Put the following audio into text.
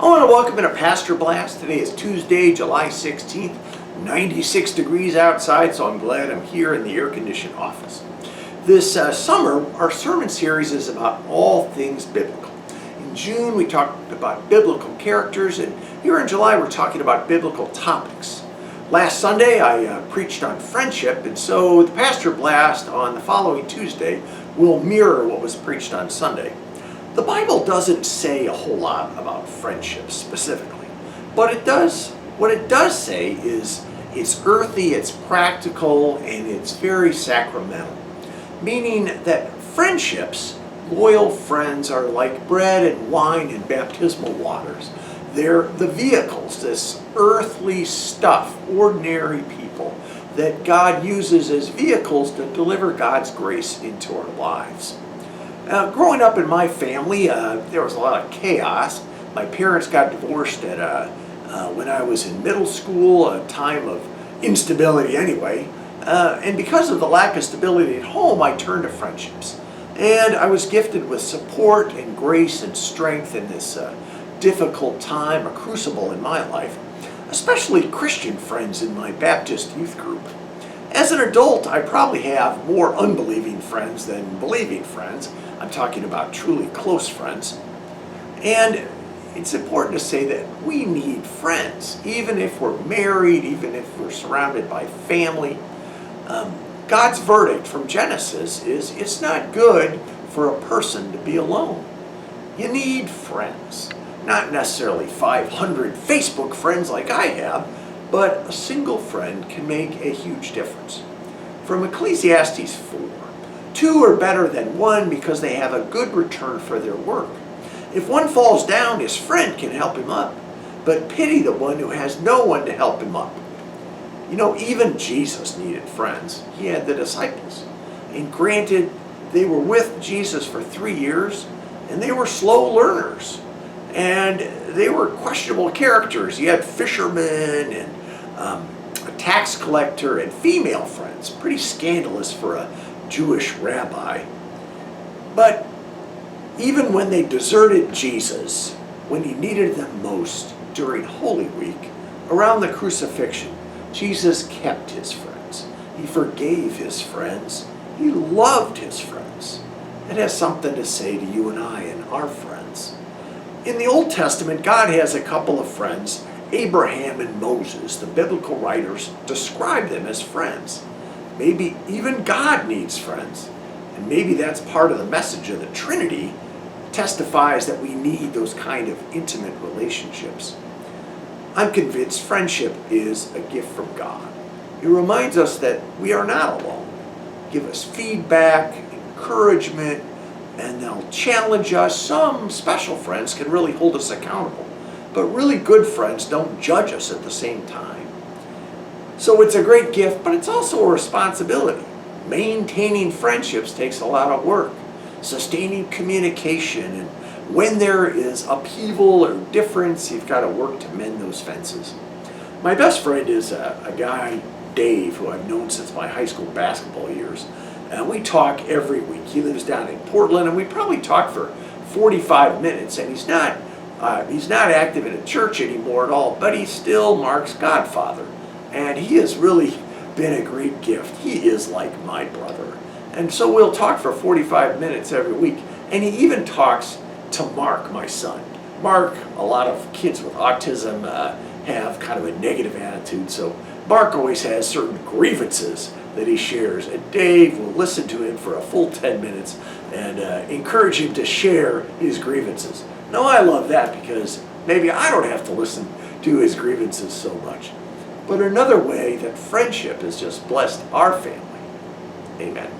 I want to welcome in a Pastor Blast. Today is Tuesday, July 16th, 96 degrees outside, so I'm glad I'm here in the air-conditioned office. This summer, our sermon series is about all things biblical. In June, we talked about biblical characters, and here in July, we're talking about biblical topics. Last Sunday, I preached on friendship, and so the Pastor Blast on the following Tuesday will mirror what was preached on Sunday. The Bible doesn't say a whole lot about friendship specifically, but what it does say is it's earthy, it's practical, and it's very sacramental. Meaning that friendships, loyal friends, are like bread and wine and baptismal waters. They're the vehicles, this earthly stuff, ordinary people that God uses as vehicles to deliver God's grace into our lives. Growing up in my family, there was a lot of chaos. My parents got divorced when I was in middle school, a time of instability anyway. And because of the lack of stability at home, I turned to friendships. And I was gifted with support and grace and strength in this difficult time, a crucible in my life, especially Christian friends in my Baptist youth group. As an adult, I probably have more unbelieving friends than believing friends. I'm talking about truly close friends. And it's important to say that we need friends, even if we're married, even if we're surrounded by family. God's verdict from Genesis is it's not good for a person to be alone. You need friends. Not necessarily 500 Facebook friends like I have, but a single friend can make a huge difference. From Ecclesiastes 4, two are better than one because they have a good return for their work. If one falls down, his friend can help him up, but pity the one who has no one to help him up. You know, even Jesus needed friends. He had the disciples. And granted, they were with Jesus for 3 years, and they were slow learners. And they were questionable characters. You had fishermen and a tax collector and female friends. Pretty scandalous for a Jewish rabbi. But even when they deserted Jesus, when he needed them most during Holy Week, around the crucifixion, Jesus kept his friends. He forgave his friends. He loved his friends. It has something to say to you and I and our friends. In the Old Testament, God has a couple of friends, Abraham and Moses. The biblical writers describe them as friends. Maybe even God needs friends. And maybe that's part of the message of the Trinity, testifies that we need those kind of intimate relationships. I'm convinced friendship is a gift from God. It reminds us that we are not alone. Give us feedback, encouragement, and they'll challenge us. Some special friends can really hold us accountable, but really good friends don't judge us at the same time. So it's a great gift, but it's also a responsibility. Maintaining friendships takes a lot of work. Sustaining communication, and when there is upheaval or difference, you've got to work to mend those fences. My best friend is a guy, Dave, who I've known since my high school basketball years. And we talk every week. He lives down in Portland, and we probably talk for 45 minutes. And he's not active in a church anymore at all, but he's still Mark's godfather. And he has really been a great gift. He is like my brother. And so we'll talk for 45 minutes every week. And he even talks to Mark, my son. Mark, a lot of kids with autism have kind of a negative attitude. So Mark always has certain grievances that he shares. And Dave will listen to him for a full 10 minutes and encourage him to share his grievances. Now I love that because maybe I don't have to listen to his grievances so much. But another way that friendship has just blessed our family. Amen.